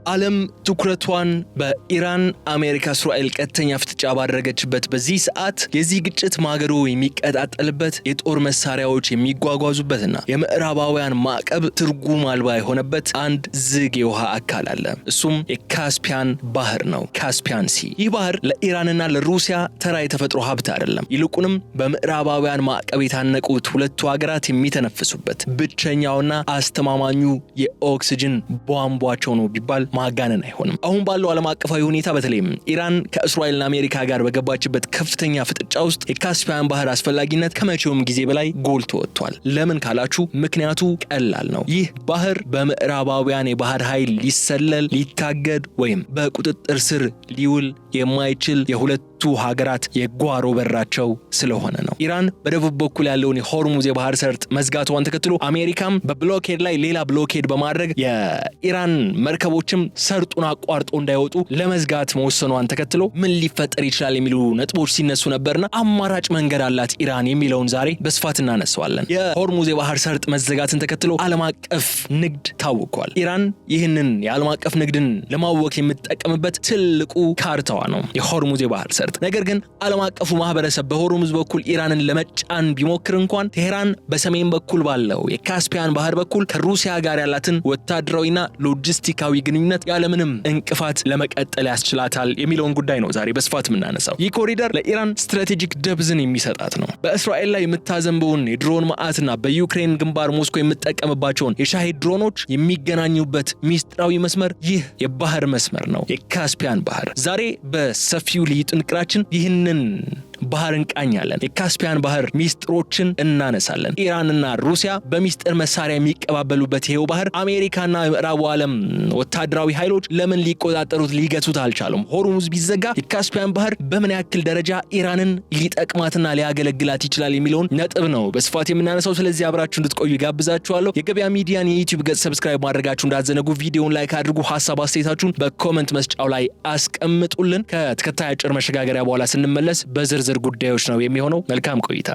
ዓለም ትኩረቷን በኢራን አሜሪካ እስራኤል ቀጥተኛ ፍጥጫ ባደረገችበት በዚህ ሰዓት የዚህ ግጭት ማገዶ የሚቀጣጠልበት የጦር መሳሪያዎች የሚጓጓዙበትና የምዕራባውያን ማዕቀብ ትርጉም አልባ የሆነበት አንድ ዝግ የውሃ አካል አለ። እሱም የካስፒያን ባህር ነው። ካስፒያን ሲ። ይህ ባህር ለኢራንና ለሩሲያ ተራ የተፈጥሮ ሀብት አይደለም። ይልቁንም በምዕራባውያን ማዕቀብ የታነቁት ሁለቱ ሀገራት የሚተነፍሱበት ብቸኛውና አስተማማኙ የኦክሲጅን ቧንቧቸው ነው ቢባል ማጋነን አይሆንም። አሁን ባለው ዓለም አቀፋዊ ሁኔታ በተለይም ኢራን ከእስራኤልና አሜሪካ ጋር በገባችበት ከፍተኛ ፍጥጫ ውስጥ የካስፒያን ባህር አስፈላጊነት ከመቼውም ጊዜ በላይ ጎልቶ ወጥቷል። ለምን ካላችሁ ምክንያቱ ቀላል ነው። ይህ ባህር በምዕራባውያን የባህር ኃይል ሊሰለል፣ ሊታገድ ወይም በቁጥጥር ስር ሊውል የማይችል የሁለቱ ሀገራት የጓሮ በራቸው ስለሆነ ነው። ኢራን በደቡብ በኩል ያለውን የሆርሙዝ የባህር ሰርጥ መዝጋቷን ተከትሎ አሜሪካም በብሎኬድ ላይ ሌላ ብሎኬድ በማድረግ የኢራን መርከቦችም ሰርጡን አቋርጦ እንዳይወጡ ለመዝጋት መወሰኗን ተከትሎ ምን ሊፈጠር ይችላል የሚሉ ነጥቦች ሲነሱ ነበርና አማራጭ መንገድ አላት ኢራን የሚለውን ዛሬ በስፋት እናነሳዋለን። የሆርሙዝ የባህር ሰርጥ መዘጋትን ተከትሎ ዓለም አቀፍ ንግድ ታውቋል። ኢራን ይህንን የዓለም አቀፍ ንግድን ለማወክ የምትጠቀምበት ትልቁ ካርታዋ ነው የሆርሙዝ የባህር ሰርጥ። ነገር ግን ዓለም አቀፉ ማህበረሰብ በሆርሙዝ በኩል ኢራንን ለመጫን ቢሞክር እንኳን ቴህራን በሰሜን በኩል ባለው የካስፒያን ባህር በኩል ከሩሲያ ጋር ያላትን ወታደራዊና ሎጂስቲካዊ ግንኙነት ያለምንም እንቅፋት ለመቀጠል ያስችላታል የሚለውን ጉዳይ ነው ዛሬ በስፋት የምናነሳው። ይህ ኮሪደር ለኢራን ስትራቴጂክ ደብዝን የሚሰጣት ነው። በእስራኤል ላይ የምታዘንበውን የድሮን ማዕትና በዩክሬን ግንባር ሞስኮ የምትጠቀምባቸውን የሻሂድ ድሮኖች የሚገናኙበት ሚስጥራዊ መስመር ይህ የባህር መስመር ነው፣ የካስፒያን ባህር። ዛሬ በሰፊው ልዩ ጥንቅራችን ይህንን ባህር እንቃኛለን። የካስፒያን ባህር ሚስጥሮችን እናነሳለን። ኢራንና ሩሲያ በሚስጥር መሳሪያ የሚቀባበሉበት ይሄው ባህር አሜሪካና ምዕራቡ ዓለም ወታደራዊ ኃይሎች ለምን ሊቆጣጠሩት ሊገቱት አልቻሉም? ሆርሙዝ ቢዘጋ የካስፒያን ባህር በምን ያክል ደረጃ ኢራንን ሊጠቅማትና ሊያገለግላት ይችላል የሚለውን ነጥብ ነው በስፋት የምናነሳው። ስለዚህ አብራችሁ እንድትቆዩ ጋብዛችኋለሁ። የገበያ ሚዲያን የዩቲዩብ ገጽ ሰብስክራይብ ማድረጋችሁ እንዳትዘነጉ። ቪዲዮውን ላይክ አድርጉ። ሐሳብ አስተያየታችሁን በኮሜንት መስጫው ላይ አስቀምጡልን። ከተከታይ አጭር መሸጋገሪያ በኋላ ስንመለስ በዝርዝር ጉዳዮች ነው የሚሆነው። መልካም ቆይታ።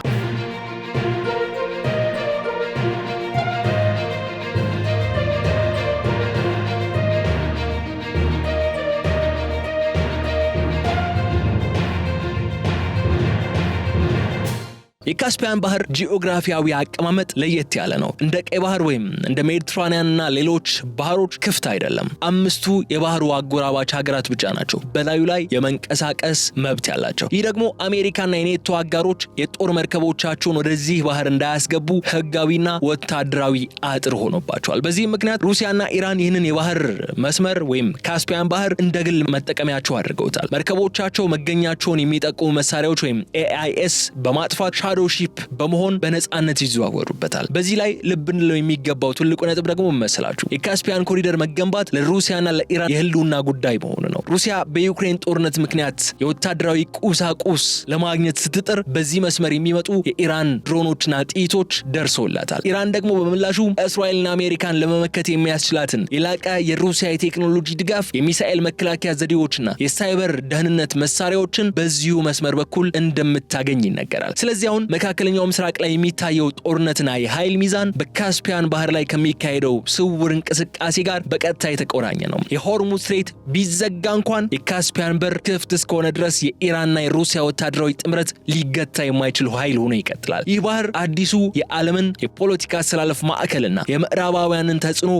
የካስፒያን ባህር ጂኦግራፊያዊ አቀማመጥ ለየት ያለ ነው። እንደ ቀይ ባህር ወይም እንደ ሜዲትራኒያንና ሌሎች ባህሮች ክፍት አይደለም። አምስቱ የባህሩ አጎራባች ሀገራት ብቻ ናቸው በላዩ ላይ የመንቀሳቀስ መብት ያላቸው። ይህ ደግሞ አሜሪካና የኔቶ አጋሮች የጦር መርከቦቻቸውን ወደዚህ ባህር እንዳያስገቡ ህጋዊና ወታደራዊ አጥር ሆኖባቸዋል። በዚህ ምክንያት ሩሲያና ኢራን ይህንን የባህር መስመር ወይም ካስፒያን ባህር እንደ ግል መጠቀሚያቸው አድርገውታል። መርከቦቻቸው መገኛቸውን የሚጠቁሙ መሳሪያዎች ወይም AIS በማጥፋት ሻዶ ሺፕ በመሆን በነጻነት ይዘዋወሩበታል። በዚህ ላይ ልብ እንለው የሚገባው ትልቁ ነጥብ ደግሞ መሰላችሁ የካስፒያን ኮሪደር መገንባት ለሩሲያና ለኢራን የህልውና ጉዳይ መሆኑ ነው። ሩሲያ በዩክሬን ጦርነት ምክንያት የወታደራዊ ቁሳቁስ ለማግኘት ስትጥር በዚህ መስመር የሚመጡ የኢራን ድሮኖችና ጥይቶች ደርሰውላታል። ኢራን ደግሞ በምላሹ እስራኤልና አሜሪካን ለመመከት የሚያስችላትን የላቀ የሩሲያ የቴክኖሎጂ ድጋፍ፣ የሚሳኤል መከላከያ ዘዴዎችና የሳይበር ደህንነት መሳሪያዎችን በዚሁ መስመር በኩል እንደምታገኝ ይነገራል። ስለዚህ አሁን መካከለኛው ምስራቅ ላይ የሚታየው ጦርነትና የኃይል ሚዛን በካስፒያን ባህር ላይ ከሚካሄደው ስውር እንቅስቃሴ ጋር በቀጥታ የተቆራኘ ነው። የሆርሙዝ ስትሬት ቢዘጋ እንኳን የካስፒያን በር ክፍት እስከሆነ ድረስ የኢራንና የሩሲያ ወታደራዊ ጥምረት ሊገታ የማይችል ኃይል ሆኖ ይቀጥላል። ይህ ባህር አዲሱ የዓለምን የፖለቲካ አሰላለፍ ማዕከልና የምዕራባውያንን ተጽዕኖ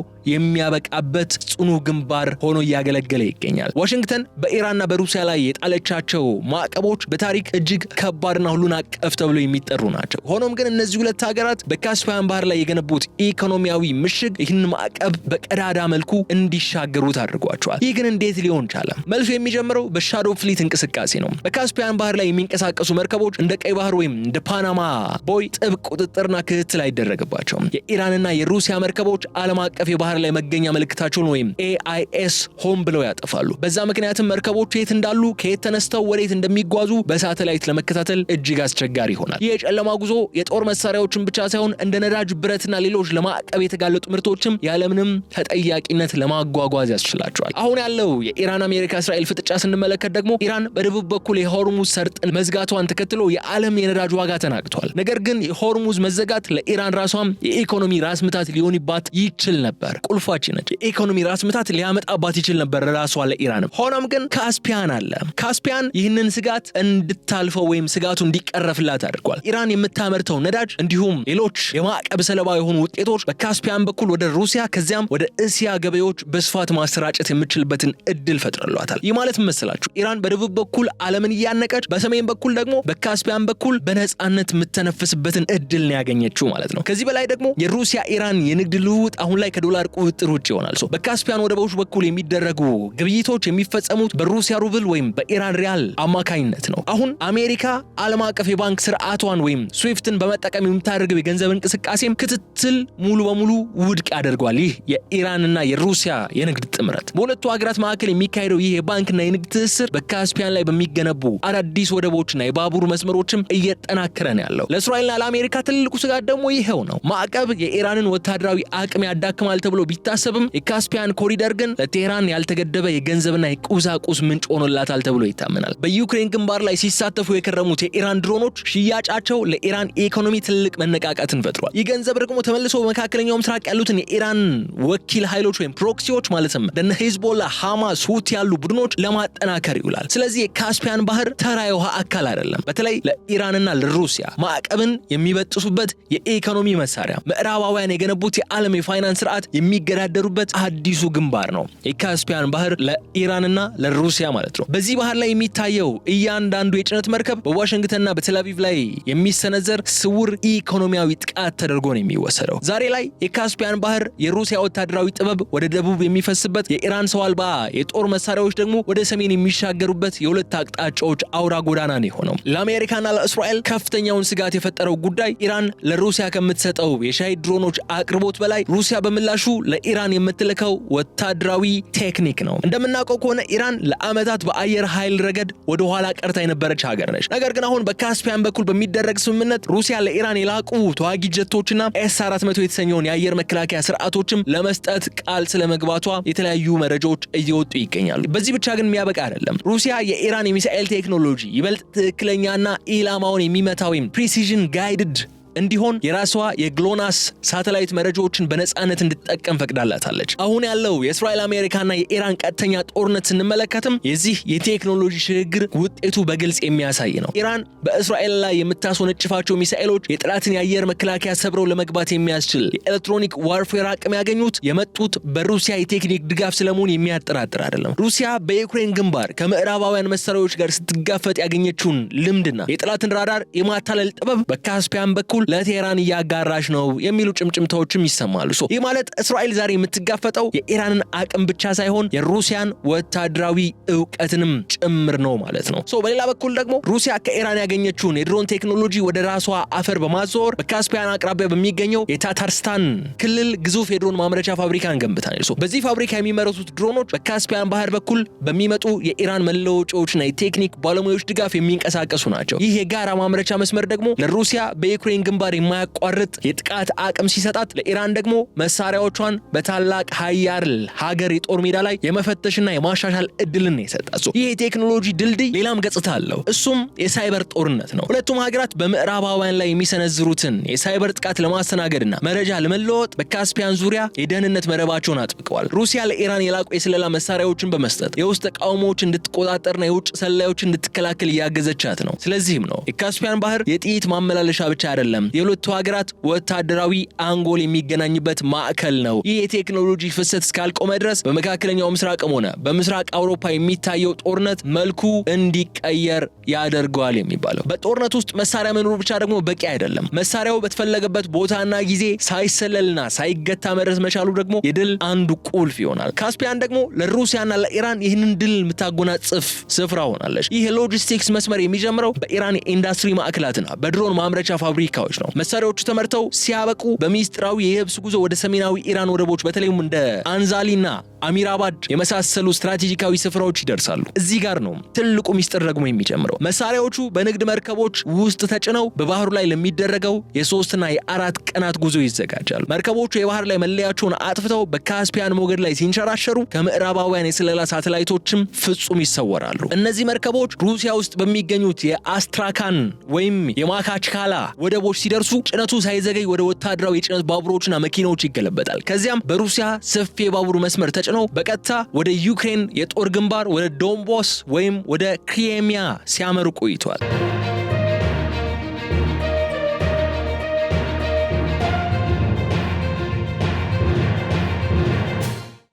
የሚያበቃበት ጽኑ ግንባር ሆኖ እያገለገለ ይገኛል። ዋሽንግተን በኢራንና በሩሲያ ላይ የጣለቻቸው ማዕቀቦች በታሪክ እጅግ ከባድና ሁሉን አቀፍ ተብሎ የሚጠሩ ናቸው። ሆኖም ግን እነዚህ ሁለት ሀገራት በካስፒያን ባህር ላይ የገነቡት ኢኮኖሚያዊ ምሽግ ይህን ማዕቀብ በቀዳዳ መልኩ እንዲሻገሩት አድርጓቸዋል። ይህ ግን እንዴት ሊሆን ቻለ? መልሱ የሚጀምረው በሻዶ ፍሊት እንቅስቃሴ ነው። በካስፒያን ባህር ላይ የሚንቀሳቀሱ መርከቦች እንደ ቀይ ባህር ወይም እንደ ፓናማ ቦይ ጥብቅ ቁጥጥርና ክትትል አይደረግባቸውም። የኢራንና የሩሲያ መርከቦች ዓለም አቀፍ የባህር ላይ መገኛ ምልክታቸውን ወይም AIS ሆን ብለው ያጠፋሉ። በዛ ምክንያትም መርከቦቹ የት እንዳሉ፣ ከየት ተነስተው ወዴት እንደሚጓዙ በሳተላይት ለመከታተል እጅግ አስቸጋሪ ይሆናል። ይህ የጨለማ ጉዞ የጦር መሳሪያዎችን ብቻ ሳይሆን እንደ ነዳጅ፣ ብረትና ሌሎች ለማዕቀብ የተጋለጡ ምርቶችም ያለምንም ተጠያቂነት ለማጓጓዝ ያስችላቸዋል። አሁን ያለው የኢራን አሜሪካ እስራኤል ፍጥጫ ስንመለከት ደግሞ ኢራን በደቡብ በኩል የሆርሙዝ ሰርጥን መዝጋቷን ተከትሎ የዓለም የነዳጅ ዋጋ ተናግቷል። ነገር ግን የሆርሙዝ መዘጋት ለኢራን ራሷም የኢኮኖሚ ራስ ምታት ሊሆንባት ይችል ነበር። ቁልፋችን ነች። የኢኮኖሚ ራስ ምታት ሊያመጣባት ይችል ነበር ራሷ ለኢራንም። ሆኖም ግን ካስፒያን አለ። ካስፒያን ይህንን ስጋት እንድታልፈው ወይም ስጋቱ እንዲቀረፍላት አድርጓል። ኢራን የምታመርተው ነዳጅ እንዲሁም ሌሎች የማዕቀብ ሰለባ የሆኑ ውጤቶች በካስፒያን በኩል ወደ ሩሲያ ከዚያም ወደ እስያ ገበያዎች በስፋት ማሰራጨት የምትችልበትን እድል ፈጥረሏታል። ይህ ማለት መሰላችሁ ኢራን በደቡብ በኩል ዓለምን እያነቀች፣ በሰሜን በኩል ደግሞ በካስፒያን በኩል በነጻነት የምትተነፍስበትን እድል ነው ያገኘችው ማለት ነው። ከዚህ በላይ ደግሞ የሩሲያ ኢራን የንግድ ልውውጥ አሁን ላይ ከዶላር ቁጥጥር ውጭ ይሆናል። በካስፒያን ወደቦች በኩል የሚደረጉ ግብይቶች የሚፈጸሙት በሩሲያ ሩብል ወይም በኢራን ሪያል አማካኝነት ነው። አሁን አሜሪካ ዓለም አቀፍ የባንክ ስርዓቷን ወይም ስዊፍትን በመጠቀም የምታደርገው የገንዘብ እንቅስቃሴም ክትትል ሙሉ በሙሉ ውድቅ ያደርገዋል። ይህ የኢራንና የሩሲያ የንግድ ጥምረት በሁለቱ ሀገራት መካከል የሚካሄደው ይህ የባንክና የንግድ ትስስር በካስፒያን ላይ በሚገነቡ አዳዲስ ወደቦችና የባቡር መስመሮችም እየጠናከረ ነው ያለው። ለእስራኤልና ለአሜሪካ ትልቁ ስጋት ደግሞ ይሄው ነው። ማዕቀብ የኢራንን ወታደራዊ አቅም ያዳክማል ተብሎ ቢታሰብም የካስፒያን ኮሪደር ግን ለቴህራን ያልተገደበ የገንዘብና የቁሳቁስ ምንጭ ሆኖላታል ተብሎ ይታመናል። በዩክሬን ግንባር ላይ ሲሳተፉ የከረሙት የኢራን ድሮኖች ሽያጫቸው ለኢራን ኢኮኖሚ ትልቅ መነቃቃትን ፈጥሯል። ይህ ገንዘብ ደግሞ ተመልሶ በመካከለኛው ምስራቅ ያሉትን የኢራን ወኪል ኃይሎች ወይም ፕሮክሲዎች ማለትም እንደነ ሂዝቦላ፣ ሐማስ፣ ሁቲ ያሉ ቡድኖች ለማጠናከር ይውላል። ስለዚህ የካስፒያን ባህር ተራ የውሃ አካል አይደለም። በተለይ ለኢራንና ለሩሲያ ማዕቀብን የሚበጥሱበት የኢኮኖሚ መሳሪያ፣ ምዕራባውያን የገነቡት የዓለም የፋይናንስ ስርዓት የሚገዳደሩበት አዲሱ ግንባር ነው የካስፒያን ባህር ለኢራንና ለሩሲያ ማለት ነው። በዚህ ባህር ላይ የሚታየው እያንዳንዱ የጭነት መርከብ በዋሽንግተንና በቴልአቪቭ ላይ የሚሰነዘር ስውር ኢኮኖሚያዊ ጥቃት ተደርጎ ነው የሚወሰደው። ዛሬ ላይ የካስፒያን ባህር የሩሲያ ወታደራዊ ጥበብ ወደ ደቡብ የሚፈስበት፣ የኢራን ሰው አልባ የጦር መሳሪያዎች ደግሞ ወደ ሰሜን የሚሻገሩበት የሁለት አቅጣጫዎች አውራ ጎዳና ነው የሆነው። ለአሜሪካና ለእስራኤል ከፍተኛውን ስጋት የፈጠረው ጉዳይ ኢራን ለሩሲያ ከምትሰጠው የሻሂድ ድሮኖች አቅርቦት በላይ ሩሲያ በምላሹ ለኢራን የምትልከው ወታደራዊ ቴክኒክ ነው። እንደምናውቀው ከሆነ ኢራን ለዓመታት በአየር ኃይል ረገድ ወደ ኋላ ቀርታ የነበረች ሀገር ነች። ነገር ግን አሁን በካስፒያን በኩል በሚደረግ ስምምነት ሩሲያ ለኢራን የላቁ ተዋጊ ጀቶችና ኤስ-400 የተሰኘውን የአየር መከላከያ ስርዓቶችም ለመስጠት ቃል ስለመግባቷ የተለያዩ መረጃዎች እየወጡ ይገኛሉ። በዚህ ብቻ ግን የሚያበቃ አይደለም። ሩሲያ የኢራን የሚሳኤል ቴክኖሎጂ ይበልጥ ትክክለኛና ኢላማውን የሚመታ ወይም ፕሪሲዥን ጋይድድ እንዲሆን የራሷ የግሎናስ ሳተላይት መረጃዎችን በነጻነት እንድትጠቀም ፈቅዳላታለች። አሁን ያለው የእስራኤል አሜሪካና የኢራን ቀጥተኛ ጦርነት ስንመለከትም የዚህ የቴክኖሎጂ ሽግግር ውጤቱ በግልጽ የሚያሳይ ነው። ኢራን በእስራኤል ላይ የምታስወነጭፋቸው ሚሳኤሎች የጠላትን የአየር መከላከያ ሰብረው ለመግባት የሚያስችል የኤሌክትሮኒክ ዋርፌር አቅም ያገኙት የመጡት በሩሲያ የቴክኒክ ድጋፍ ስለመሆኑ የሚያጠራጥር አይደለም። ሩሲያ በዩክሬን ግንባር ከምዕራባውያን መሳሪያዎች ጋር ስትጋፈጥ ያገኘችውን ልምድና የጠላትን ራዳር የማታለል ጥበብ በካስፒያን በኩል ለቴህራን እያጋራሽ ነው የሚሉ ጭምጭምታዎችም ይሰማሉ። ይህ ማለት እስራኤል ዛሬ የምትጋፈጠው የኢራንን አቅም ብቻ ሳይሆን የሩሲያን ወታደራዊ እውቀትንም ጭምር ነው ማለት ነው። በሌላ በኩል ደግሞ ሩሲያ ከኢራን ያገኘችውን የድሮን ቴክኖሎጂ ወደ ራሷ አፈር በማዘወር በካስፒያን አቅራቢያ በሚገኘው የታታርስታን ክልል ግዙፍ የድሮን ማምረቻ ፋብሪካን ገንብታለች። በዚህ ፋብሪካ የሚመረቱት ድሮኖች በካስፒያን ባህር በኩል በሚመጡ የኢራን መለወጫዎችና የቴክኒክ ባለሙያዎች ድጋፍ የሚንቀሳቀሱ ናቸው። ይህ የጋራ ማምረቻ መስመር ደግሞ ለሩሲያ በዩክሬን ግንባር የማያቋርጥ የጥቃት አቅም ሲሰጣት፣ ለኢራን ደግሞ መሳሪያዎቿን በታላቅ ሀያል ሀገር የጦር ሜዳ ላይ የመፈተሽና የማሻሻል እድልን የሰጣት። ይህ የቴክኖሎጂ ድልድይ ሌላም ገጽታ አለው። እሱም የሳይበር ጦርነት ነው። ሁለቱም ሀገራት በምዕራባውያን ላይ የሚሰነዝሩትን የሳይበር ጥቃት ለማስተናገድና መረጃ ለመለወጥ በካስፒያን ዙሪያ የደህንነት መረባቸውን አጥብቀዋል። ሩሲያ ለኢራን የላቁ የስለላ መሳሪያዎችን በመስጠት የውስጥ ተቃውሞዎች እንድትቆጣጠርና የውጭ ሰላዮችን እንድትከላከል እያገዘቻት ነው። ስለዚህም ነው የካስፒያን ባህር የጥይት ማመላለሻ ብቻ አይደለም፣ የሁለቱ ሀገራት ወታደራዊ አንጎል የሚገናኝበት ማዕከል ነው። ይህ የቴክኖሎጂ ፍሰት እስካልቆመ ድረስ በመካከለኛው ምስራቅም ሆነ በምስራቅ አውሮፓ የሚታየው ጦርነት መልኩ እንዲቀየር ያደርገዋል የሚባለው። በጦርነት ውስጥ መሳሪያ መኖሩ ብቻ ደግሞ በቂ አይደለም። መሳሪያው በተፈለገበት ቦታና ጊዜ ሳይሰለልና ሳይገታ መድረስ መቻሉ ደግሞ የድል አንዱ ቁልፍ ይሆናል። ካስፒያን ደግሞ ለሩሲያና ለኢራን ይህንን ድል የምታጎናጽፍ ስፍራ ሆናለች። ይህ የሎጂስቲክስ መስመር የሚጀምረው በኢራን የኢንዱስትሪ ማዕከላትና በድሮን ማምረቻ ፋብሪካዎች ነው። መሳሪያዎቹ ተመርተው ሲያበቁ በሚስጥራዊ የየብስ ጉዞ ወደ ሰሜናዊ ኢራን ወደቦች በተለይም እንደ አንዛሊና አሚራባድ የመሳሰሉ ስትራቴጂካዊ ስፍራዎች ይደርሳሉ። እዚህ ጋር ነው ትልቁ ሚስጥር ደግሞ የሚጨምረው። መሳሪያዎቹ በንግድ መርከቦች ውስጥ ተጭነው በባህሩ ላይ ለሚደረገው የ3 እና የ4 ቀናት ጉዞ ይዘጋጃሉ። መርከቦቹ የባህር ላይ መለያቸውን አጥፍተው በካስፒያን ሞገድ ላይ ሲንሸራሸሩ ከምዕራባውያን የስለላ ሳተላይቶችም ፍጹም ይሰወራሉ። እነዚህ መርከቦች ሩሲያ ውስጥ በሚገኙት የአስትራካን ወይም የማካችካላ ወደቦች ሲደርሱ ጭነቱ ሳይዘገይ ወደ ወታደራዊ የጭነት ባቡሮችና መኪናዎች ይገለበጣል። ከዚያም በሩሲያ ሰፊ የባቡር መስመር ተጭነው በቀጥታ ወደ ዩክሬን የጦር ግንባር ወደ ዶንባስ ወይም ወደ ክሪሚያ ሲያመሩ ቆይቷል።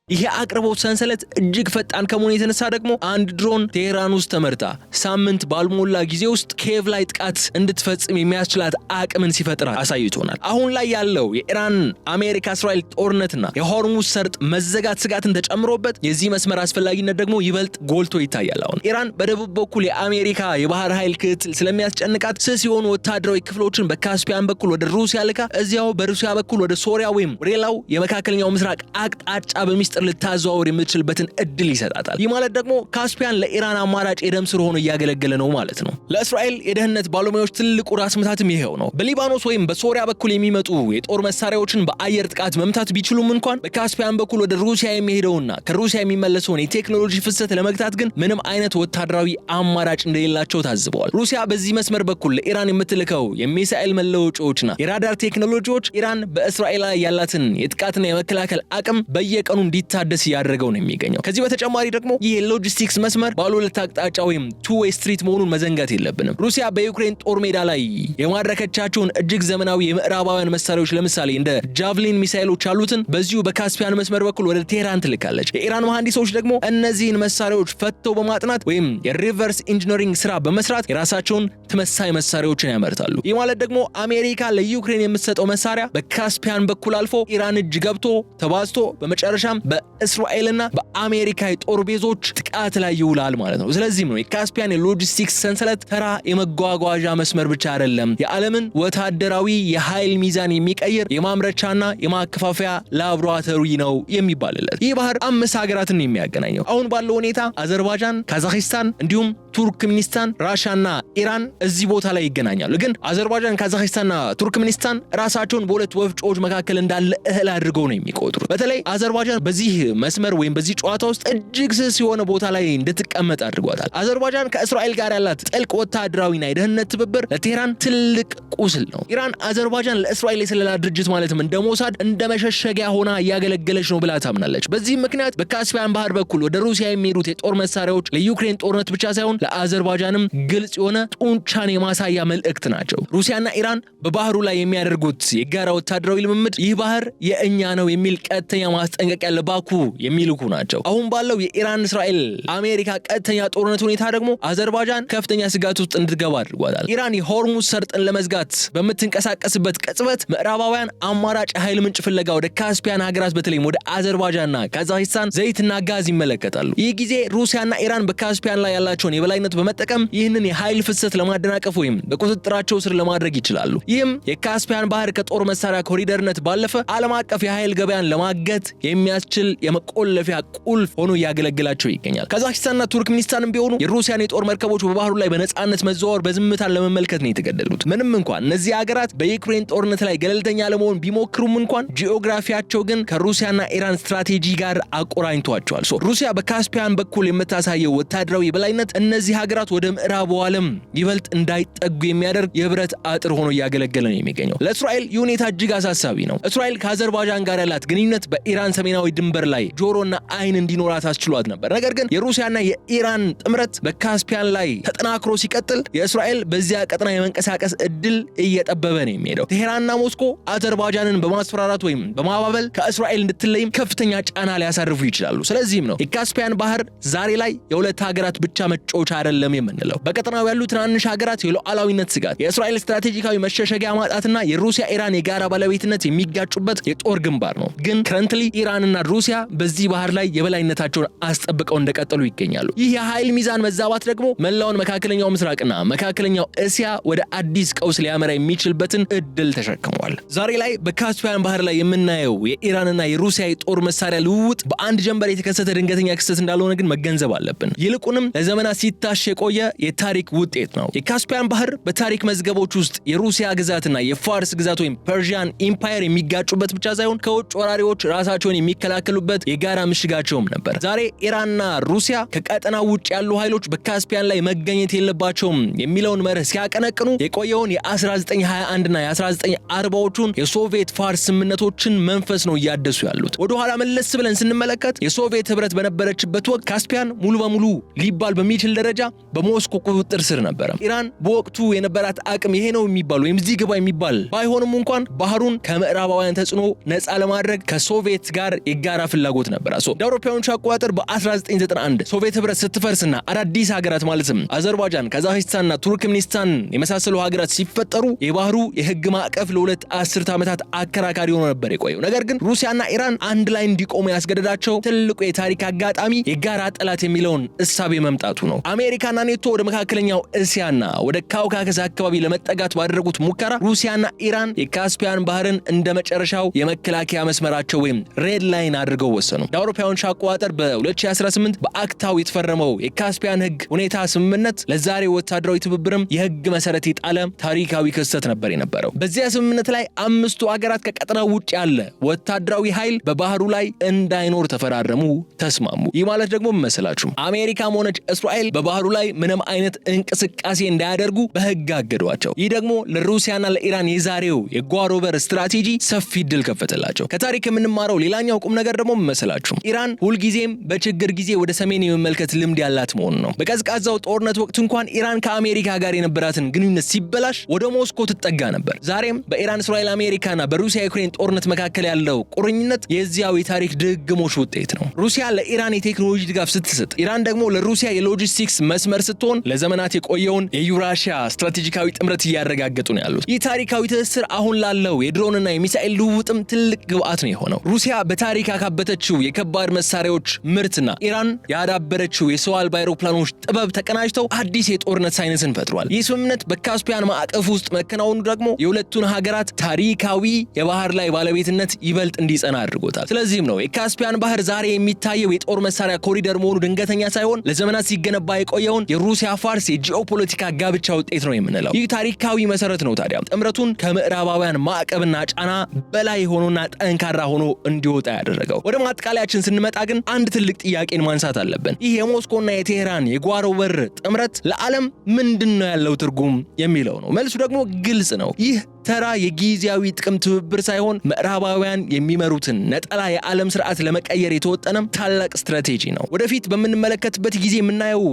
ይሄ አቅርቦት ሰንሰለት እጅግ ፈጣን ከመሆኑ የተነሳ ደግሞ አንድ ድሮን ቴህራን ውስጥ ተመርታ ሳምንት ባልሞላ ጊዜ ውስጥ ኪየቭ ላይ ጥቃት እንድትፈጽም የሚያስችላት አቅምን ሲፈጥር አሳይቶናል። አሁን ላይ ያለው የኢራን አሜሪካ እስራኤል ጦርነትና የሆርሙዝ ሰርጥ መዘጋት ስጋትን ተጨምሮበት የዚህ መስመር አስፈላጊነት ደግሞ ይበልጥ ጎልቶ ይታያል። አሁን ኢራን በደቡብ በኩል የአሜሪካ የባህር ኃይል ክትትል ስለሚያስጨንቃት ስስ የሆኑ ወታደራዊ ክፍሎችን በካስፒያን በኩል ወደ ሩሲያ ልካ እዚያው በሩሲያ በኩል ወደ ሶሪያ ወይም ሌላው የመካከለኛው ምስራቅ አቅጣጫ በሚስጥር ልታዘዋወር የምትችልበትን እድል ይሰጣታል። ይህ ማለት ደግሞ ካስፒያን ለኢራን አማራጭ የደም ስር ሆኖ እያገለገለ ነው ማለት ነው። ለእስራኤል የደህንነት ባለሙያዎች ትልቁ ራስ ምታትም ይሄው ነው። በሊባኖስ ወይም በሶሪያ በኩል የሚመጡ የጦር መሳሪያዎችን በአየር ጥቃት መምታት ቢችሉም እንኳን በካስፒያን በኩል ወደ ሩሲያ የሚሄደውና ከሩሲያ የሚመለሰውን የቴክኖሎጂ ፍሰት ለመግታት ግን ምንም አይነት ወታደራዊ አማራጭ እንደሌላቸው ታዝበዋል። ሩሲያ በዚህ መስመር በኩል ለኢራን የምትልከው የሚሳኤል መለወጫዎችና የራዳር ቴክኖሎጂዎች ኢራን በእስራኤል ላይ ያላትን የጥቃትና የመከላከል አቅም በየቀኑ እንዲታደስ ያደረገው ነው የሚገኘው። ከዚህ በተጨማሪ ደግሞ ይህ ሎጂስቲክስ መስመር ባለ ሁለት አቅጣጫ ወይም ቱ ዌይ ስትሪት መሆኑን መዘንጋት የለብንም። ሩሲያ በዩክሬን ጦር ሜዳ ላይ የማድረከቻቸውን እጅግ ዘመናዊ የምዕራባውያን መሳሪያዎች ለምሳሌ እንደ ጃቭሊን ሚሳኤሎች ያሉትን በዚሁ በካስፒያን መስመር በኩል ወደ ቴህራን ትልካለች። የኢራን መሐንዲሶች ደግሞ እነዚህን መሳሪያዎች ፈተው በማጥናት ወይም የሪቨርስ ኢንጂነሪንግ ስራ በመስራት የራሳቸውን ተመሳሳይ መሳሪያዎችን ያመርታሉ። ይህ ማለት ደግሞ አሜሪካ ለዩክሬን የምትሰጠው መሳሪያ በካስፒያን በኩል አልፎ ኢራን እጅ ገብቶ ተባዝቶ በመጨረሻም በእስራኤልና በአሜሪካ የጦር ቤዞች ጥቃት ላይ ይውላል ማለት ነው። ስለዚህም ነው የካስፒያን የሎጂስቲክስ ሰንሰለት ተራ የመጓጓዣ መስመር ብቻ አይደለም፣ የዓለምን ወታደራዊ የኃይል ሚዛን የሚቀይር የማምረቻና የማከፋፈያ ላቦራቶሪ ነው የሚባልለት። ይህ ባህር 5 ሀገራትን የሚያገናኘው አሁን ባለው ሁኔታ አዘርባይጃን፣ ካዛክስታን እንዲሁም ቱርክሜኒስታን፣ ራሻና ኢራን እዚህ ቦታ ላይ ይገናኛሉ። ግን አዘርባይጃን፣ ካዛክስታንና ቱርክሜኒስታን ራሳቸውን በሁለት ወፍጮች መካከል እንዳለ እህል አድርገው ነው የሚቆጥሩት። በተለይ አዘርባይጃን በዚህ መስመር ወይም በዚህ ጨዋታ ውስጥ እጅግ ስስ የሆነ ቦታ ላይ እንድትቀመጥ አድርጓታል። አዘርባይጃን ከእስራኤል ጋር ያላት ጥልቅ ወታደራዊና የደህንነት ትብብር ለቴህራን ትልቅ ቁስል ነው። ኢራን አዘርባይጃን ለእስራኤል የስለላ ድርጅት ማለትም እንደ ሞሳድ እንደ መሸሸጊያ ሆና እያገለገለች ነው ብላ ታምናለች። በዚህም ምክንያት በካስፒያን ባህር በኩል ወደ ሩሲያ የሚሄዱት የጦር መሳሪያዎች ለዩክሬን ጦርነት ብቻ ሳይሆን ለአዘርባይጃንም ግልጽ የሆነ ጡንቻን የማሳያ መልእክት ናቸው። ሩሲያና ኢራን በባህሩ ላይ የሚያደርጉት የጋራ ወታደራዊ ልምምድ ይህ ባህር የእኛ ነው የሚል ቀጥተኛ ማስጠንቀቂያ ለባኩ የሚልኩ ናቸው። አሁን ባለው የኢራን እስራኤል አሜሪካ ቀጥተኛ ጦርነት ሁኔታ ደግሞ አዘርባይጃን ከፍተኛ ስጋት ውስጥ እንድትገባ አድርጓታል። ኢራን የሆርሙዝ ሰርጥን ለመዝጋት በምትንቀሳቀስበት ቅጽበት ምዕራባውያን አማራጭ ኃይል ምንጭ ፍለጋ ወደ ካስፒያን ሀገራት በተለይም ወደ አዘርባይጃንና ካዛክስታን ዘይትና ጋዝ ይመለከታሉ። ይህ ጊዜ ሩሲያና ኢራን በካስፒያን ላይ ያላቸውን የበላይነት በመጠቀም ይህንን የኃይል ፍሰት ለማደናቀፍ ወይም በቁጥጥራቸው ስር ለማድረግ ይችላሉ። ይህም የካስፒያን ባህር ከጦር መሳሪያ ኮሪደርነት ባለፈ ዓለም አቀፍ የኃይል ገበያን ለማገት የሚያስችል የመቆለፊያ ቁልፍ ሆኖ እያገለገላቸው ይገኛል። ካዛክስታንና ቱርክሜኒስታንም ቢሆኑ የሩሲያን የጦር መርከቦች በባህሩ ላይ በነጻነት መዘዋወር በዝምታን ለመመልከት ነው የተገደዱት። ምንም እንኳን እነዚህ ሀገራት በዩክሬን ጦርነት ላይ ገለልተኛ ለመሆን ቢሞክሩም እንኳን ጂኦግራፊያቸው ግን ከሩሲያና ኢራን ስትራቴጂ ጋር አቆራኝቷቸዋል። ሩሲያ በካስፒያን በኩል የምታሳየው ወታደራዊ የበላይነት እነዚህ ሀገራት ወደ ምዕራቡ ዓለም ይበልጥ እንዳይጠጉ የሚያደርግ የብረት አጥር ሆኖ እያገለገለ ነው የሚገኘው። ለእስራኤል ይህ ሁኔታ እጅግ አሳሳቢ ነው። እስራኤል ከአዘርባይጃን ጋር ያላት ግንኙነት በኢራን ሰሜናዊ ድንበር ላይ ጆሮና አይን እንዲኖራት አስችሏት ነበር። ነገር ግን የሩሲያና የኢራን ጥምረት በካስፒያን ላይ ተጠናክሮ ሲቀጥል የእስራኤል በዚያ ቀጠና የመንቀሳቀስ እድል እየጠበበ ነው የሚሄደው። ቴህራንና ሞስኮ አዘርባይጃንን በማስፈራራት ወይም በማባበል ከእስራኤል እንድትለይም ከፍተኛ ጫና ሊያሳርፉ ይችላሉ። ስለዚህም ነው የካስፒያን ባህር ዛሬ ላይ የሁለት ሀገራት ብቻ መጫወቻ መጫወቻ አይደለም የምንለው። በቀጠናው ያሉ ትናንሽ ሀገራት የሉዓላዊነት ስጋት፣ የእስራኤል ስትራቴጂካዊ መሸሸጊያ ማጣትና የሩሲያ ኢራን የጋራ ባለቤትነት የሚጋጩበት የጦር ግንባር ነው። ግን ከረንትሊ ኢራንና ሩሲያ በዚህ ባህር ላይ የበላይነታቸውን አስጠብቀው እንደቀጠሉ ይገኛሉ። ይህ የኃይል ሚዛን መዛባት ደግሞ መላውን መካከለኛው ምስራቅና መካከለኛው እስያ ወደ አዲስ ቀውስ ሊያመራ የሚችልበትን እድል ተሸክመዋል። ዛሬ ላይ በካስፒያን ባህር ላይ የምናየው የኢራንና የሩሲያ የጦር መሳሪያ ልውውጥ በአንድ ጀንበር የተከሰተ ድንገተኛ ክስተት እንዳልሆነ ግን መገንዘብ አለብን። ይልቁንም ለዘመናት ሲታሽ የቆየ የታሪክ ውጤት ነው። የካስፒያን ባህር በታሪክ መዝገቦች ውስጥ የሩሲያ ግዛትና የፋርስ ግዛት ወይም ፐርሺያን ኢምፓየር የሚጋጩበት ብቻ ሳይሆን ከውጭ ወራሪዎች ራሳቸውን የሚከላከሉበት የጋራ ምሽጋቸውም ነበር። ዛሬ ኢራንና ሩሲያ ከቀጠናው ውጭ ያሉ ኃይሎች በካስፒያን ላይ መገኘት የለባቸውም የሚለውን መርህ ሲያቀነቅኑ የቆየውን የ1921 እና የ1940ዎቹን የሶቪየት ፋርስ ስምምነቶችን መንፈስ ነው እያደሱ ያሉት። ወደ ኋላ መለስ ብለን ስንመለከት የሶቪየት ህብረት በነበረችበት ወቅት ካስፒያን ሙሉ በሙሉ ሊባል በሚችል ደረጃ በሞስኮ ቁጥጥር ስር ነበረ። ኢራን በወቅቱ የነበራት አቅም ይሄ ነው የሚባል ወይም እዚህ ግባ የሚባል ባይሆንም እንኳን ባህሩን ከምዕራባውያን ተጽዕኖ ነፃ ለማድረግ ከሶቪየት ጋር የጋራ ፍላጎት ነበር። አውሮፓውያኖቹ አቆጣጠር በ1991 ሶቪየት ህብረት ስትፈርስና አዳዲስ ሀገራት ማለትም አዘርባይጃን፣ ካዛክስታንና ቱርክሜኒስታን የመሳሰሉ ሀገራት ሲፈጠሩ የባህሩ የህግ ማዕቀፍ ለሁለት አስርት ዓመታት አከራካሪ ሆኖ ነበር የቆየው። ነገር ግን ሩሲያና ኢራን አንድ ላይ እንዲቆሙ ያስገደዳቸው ትልቁ የታሪክ አጋጣሚ የጋራ ጠላት የሚለውን እሳቤ መምጣቱ ነው። አሜሪካና ኔቶ ወደ መካከለኛው እስያና ወደ ካውካከስ አካባቢ ለመጠጋት ባደረጉት ሙከራ ሩሲያና ኢራን የካስፒያን ባህርን እንደ መጨረሻው የመከላከያ መስመራቸው ወይም ሬድ ላይን አድርገው ወሰኑ። አውሮፓውያኖቹ አቆጣጠር በ2018 በአክታው የተፈረመው የካስፒያን ህግ ሁኔታ ስምምነት ለዛሬው ወታደራዊ ትብብርም የህግ መሰረት የጣለ ታሪካዊ ክስተት ነበር የነበረው። በዚያ ስምምነት ላይ አምስቱ ሀገራት ከቀጠናው ውጭ ያለ ወታደራዊ ኃይል በባህሩ ላይ እንዳይኖር ተፈራረሙ፣ ተስማሙ። ይህ ማለት ደግሞ መሰላችሁ አሜሪካም ሆነች እስራኤል በባህሩ ላይ ምንም አይነት እንቅስቃሴ እንዳያደርጉ በህግ አገዷቸው። ይህ ደግሞ ለሩሲያና ለኢራን የዛሬው የጓሮ በር ስትራቴጂ ሰፊ ድል ከፈተላቸው። ከታሪክ የምንማረው ሌላኛው ቁም ነገር ደግሞ መሰላችሁ ኢራን ሁልጊዜም በችግር ጊዜ ወደ ሰሜን የመመልከት ልምድ ያላት መሆኑ ነው። በቀዝቃዛው ጦርነት ወቅት እንኳን ኢራን ከአሜሪካ ጋር የነበራትን ግንኙነት ሲበላሽ ወደ ሞስኮ ትጠጋ ነበር። ዛሬም በኢራን እስራኤል አሜሪካና በሩሲያ ዩክሬን ጦርነት መካከል ያለው ቁርኝነት የዚያው የታሪክ ድግሞች ውጤት ነው። ሩሲያ ለኢራን የቴክኖሎጂ ድጋፍ ስትሰጥ፣ ኢራን ደግሞ ለሩሲያ የሎጂስቲክስ መስመር ስትሆን ለዘመናት የቆየውን የዩራሺያ ስትራቴጂካዊ ጥምረት እያረጋገጡ ነው ያሉት። ይህ ታሪካዊ ትስስር አሁን ላለው የድሮንና የሚሳኤል ልውውጥም ትልቅ ግብአት ነው የሆነው። ሩሲያ በታሪክ ያካበተችው የከባድ መሳሪያዎች ምርትና ኢራን ያዳበረችው የሰው አልባ አውሮፕላኖች ጥበብ ተቀናጅተው አዲስ የጦርነት ሳይንስን ፈጥሯል። ይህ ስምምነት በካስፒያን ማዕቀፍ ውስጥ መከናወኑ ደግሞ የሁለቱን ሀገራት ታሪካዊ የባህር ላይ ባለቤትነት ይበልጥ እንዲጸና አድርጎታል። ስለዚህም ነው የካስፒያን ባህር ዛሬ የሚታየው የጦር መሳሪያ ኮሪደር መሆኑ ድንገተኛ ሳይሆን ለዘመናት ሲገነባ የቆየውን የሩሲያ ፋርስ የጂኦፖለቲካ ጋብቻ ውጤት ነው የምንለው። ይህ ታሪካዊ መሰረት ነው ታዲያ ጥምረቱን ከምዕራባውያን ማዕቀብና ጫና በላይ ሆኖና ጠንካራ ሆኖ እንዲወጣ ያደረገው። ወደ ማጥቃለያችን ስንመጣ ግን አንድ ትልቅ ጥያቄን ማንሳት አለብን። ይህ የሞስኮና የቴሄራን የጓሮ በር ጥምረት ለዓለም ምንድነው ያለው ትርጉም የሚለው ነው። መልሱ ደግሞ ግልጽ ነው። ይህ ተራ የጊዜያዊ ጥቅም ትብብር ሳይሆን ምዕራባውያን የሚመሩትን ነጠላ የዓለም ስርዓት ለመቀየር የተወጠነም ታላቅ ስትራቴጂ ነው። ወደፊት በምንመለከትበት ጊዜ የምናየው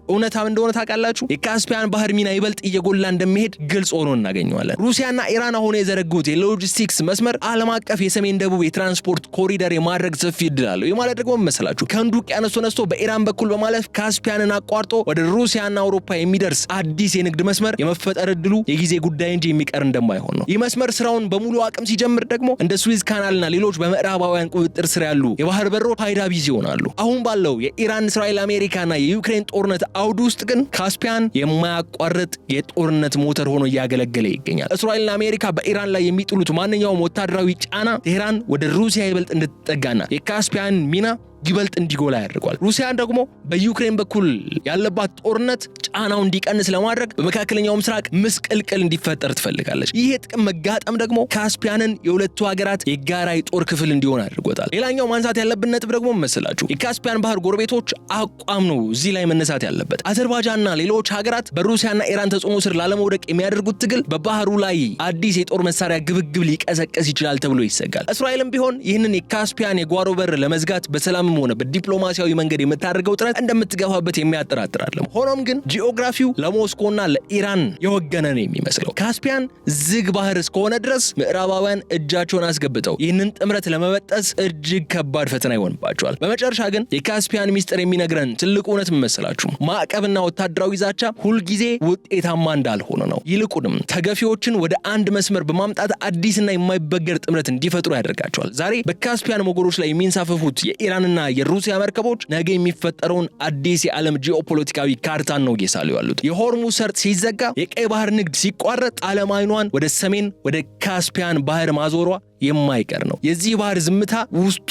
እውነታም እንደሆነ ታውቃላችሁ። የካስፒያን ባህር ሚና ይበልጥ እየጎላ እንደሚሄድ ግልጽ ሆኖ እናገኘዋለን። ሩሲያና ኢራን አሁን የዘረጉት የሎጂስቲክስ መስመር ዓለም አቀፍ የሰሜን ደቡብ የትራንስፖርት ኮሪደር የማድረግ ሰፊ ዕድል አለው። ይህ ማለት ደግሞ መሰላችሁ ከህንድ ውቅያኖስ ተነስቶ በኢራን በኩል በማለፍ ካስፒያንን አቋርጦ ወደ ሩሲያና አውሮፓ የሚደርስ አዲስ የንግድ መስመር የመፈጠር ዕድሉ የጊዜ ጉዳይ እንጂ የሚቀር እንደማይሆን ነው። ይህ መስመር ስራውን በሙሉ አቅም ሲጀምር ደግሞ እንደ ስዊዝ ካናልና ሌሎች በምዕራባውያን ቁጥጥር ስር ያሉ የባህር በሮች ፋይዳ ቢስ ይሆናሉ። አሁን ባለው የኢራን እስራኤል አሜሪካና የዩክሬን ጦርነት አውድ ውስጥ ግን ካስፒያን የማያቋርጥ የጦርነት ሞተር ሆኖ እያገለገለ ይገኛል። እስራኤልና አሜሪካ በኢራን ላይ የሚጥሉት ማንኛውም ወታደራዊ ጫና ቴሄራን ወደ ሩሲያ ይበልጥ እንድትጠጋና የካስፒያን ሚና ይበልጥ እንዲጎላ ያደርጓል። ሩሲያን ደግሞ በዩክሬን በኩል ያለባት ጦርነት ጫናው እንዲቀንስ ለማድረግ በመካከለኛው ምስራቅ ምስቅልቅል እንዲፈጠር ትፈልጋለች። ይህ የጥቅም መጋጠም ደግሞ ካስፒያንን የሁለቱ ሀገራት የጋራ የጦር ክፍል እንዲሆን አድርጎታል። ሌላኛው ማንሳት ያለብን ነጥብ ደግሞ መሰላችሁ የካስፒያን ባህር ጎረቤቶች አቋም ነው እዚህ ላይ መነሳት ያለበት። አዘርባይጃንና ሌሎች ሀገራት በሩሲያና ኢራን ተጽዕኖ ስር ላለመውደቅ የሚያደርጉት ትግል በባህሩ ላይ አዲስ የጦር መሳሪያ ግብግብ ሊቀሰቀስ ይችላል ተብሎ ይሰጋል። እስራኤልም ቢሆን ይህንን የካስፒያን የጓሮ በር ለመዝጋት በሰላም ሆነ በዲፕሎማሲያዊ መንገድ የምታደርገው ጥረት እንደምትገፋበት የሚያጠራጥር አይደለም። ሆኖም ግን ጂኦግራፊው ለሞስኮና ለኢራን የወገነ ነው የሚመስለው። ካስፒያን ዝግ ባህር እስከሆነ ድረስ ምዕራባውያን እጃቸውን አስገብተው ይህንን ጥምረት ለመበጠስ እጅግ ከባድ ፈተና ይሆንባቸዋል። በመጨረሻ ግን የካስፒያን ሚስጥር የሚነግረን ትልቁ እውነት መሰላችሁ ማዕቀብና ወታደራዊ ዛቻ ሁልጊዜ ውጤታማ እንዳልሆነ ነው። ይልቁንም ተገፊዎችን ወደ አንድ መስመር በማምጣት አዲስና የማይበገር ጥምረት እንዲፈጥሩ ያደርጋቸዋል። ዛሬ በካስፒያን ሞገዶች ላይ የሚንሳፈፉት የኢራንና የሩሲያ መርከቦች ነገ የሚፈጠረውን አዲስ የዓለም ጂኦፖለቲካዊ ካርታን ነው እየሳሉ ያሉት። የሆርሙዝ ሰርጥ ሲዘጋ፣ የቀይ ባህር ንግድ ሲቋረጥ ዓለም አይኗን ወደ ሰሜን ወደ ካስፒያን ባህር ማዞሯ የማይቀር ነው። የዚህ ባህር ዝምታ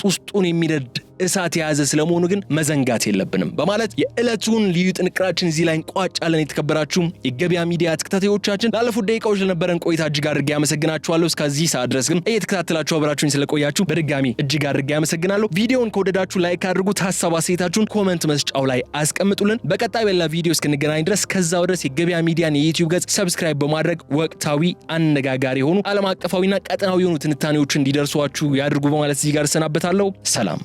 ውስጡን የሚነድ እሳት የያዘ ስለመሆኑ ግን መዘንጋት የለብንም በማለት የዕለቱን ልዩ ጥንቅራችን እዚህ ላይ እንቋጫለን። የተከበራችሁ የገበያ ሚዲያ ተከታታዮቻችን ላለፉት ደቂቃዎች ለነበረን ቆይታ እጅግ አድርጌ አመሰግናችኋለሁ። እስከዚህ ሰዓት ድረስ ግን እየተከታተላችሁ አብራችሁኝ ስለቆያችሁ በድጋሚ እጅግ አድርጌ አመሰግናለሁ። ቪዲዮውን ከወደዳችሁ ላይክ አድርጉት፣ ሐሳብ አስተያየታችሁን ኮሜንት መስጫው ላይ አስቀምጡልን። በቀጣይ በሌላ ቪዲዮ እስክንገናኝ ድረስ ከዛው ድረስ የገበያ ሚዲያን የዩቲዩብ ገጽ ሰብስክራይብ በማድረግ ወቅታዊ፣ አነጋጋሪ የሆኑ ዓለም አቀፋዊና ቀጠናዊ የሆኑ ትንታኔዎች እንዲደርሷችሁ ያድርጉ በማለት እዚህ ጋር እሰናበታለሁ። ሰላም።